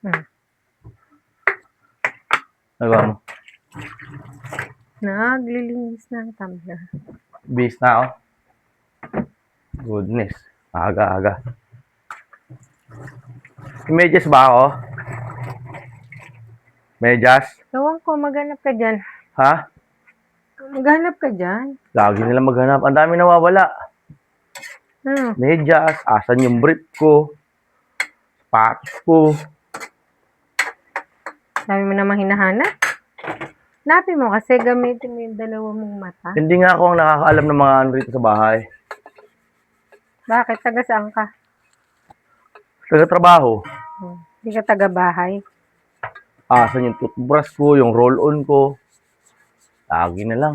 Hmm. Nagawa mo? Naglilinis ng tumbler. Bis na ako. Goodness. Aga-aga. Medyas ba ako? Medyas? Ewan ko, maghanap ka dyan. Ha? Maghanap ka dyan. Lagi nila maghanap. Ang dami nawawala. Medyas. Asan yung brief ko? Sapatos ko. Dami mo namang hinahanap. Hanapin mo kasi gamitin mo yung dalawa mong mata. Hindi nga ako ang nakakaalam ng mga ano rito sa bahay. Bakit? Taga saan ka? Taga-trabaho. Hindi ka taga bahay. Asan yung toothbrush ko, yung roll-on ko. Lagi na lang.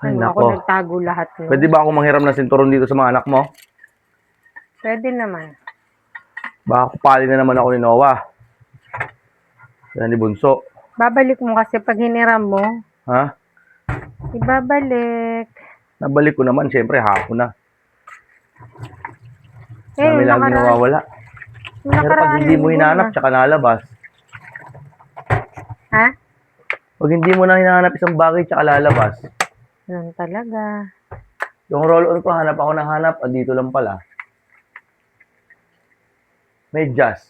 Ay, Ako nako. nagtago lahat nun. Pwede ba ako manghiram ng sinturon dito sa mga anak mo? Pwede naman. Baka kupali na naman ako ni Noah. Yan ni Bunso. Babalik mo kasi pag hiniram mo. Ha? Ibabalik. Nabalik ko naman, syempre hapon na. Eh, Dami lagi nawawala. Pero pag hindi mo hinanap, tsaka nalabas. Ha? Pag hindi mo na hinahanap isang bagay, tsaka lalabas. Ganun talaga. Yung roll-on ko, hanap ako ng hanap, andito lang pala. Medyas.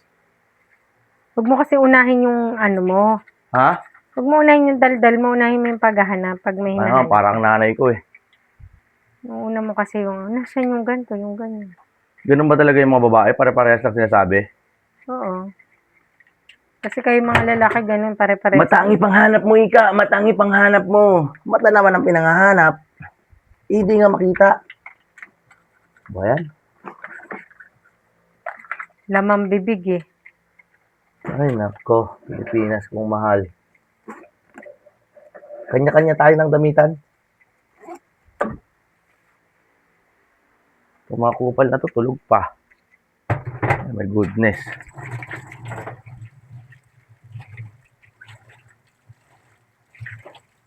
Huwag mo kasi unahin yung ano mo. Ha? Huwag mo unahin yung daldal mo, unahin mo yung paghahanap pag may hinahanap. Ano, parang nanay ko eh. Una mo kasi yung, nasan yung ganito, yung ganyan. Ganun ba talaga yung mga babae? Pare-parehas lang sinasabi? Oo. Kasi kayo mga lalaki, ganun, pare-parehas. Matangi panghanap mo, Ika. Matangi panghanap mo. Mata naman ang pinangahanap. Hindi nga makita. Ba yan? Lamang bibig eh. Ay, nako. Pilipinas kong mahal. Kanya-kanya tayo ng damitan. Kung mga kupal na to, tulog pa. Oh my goodness.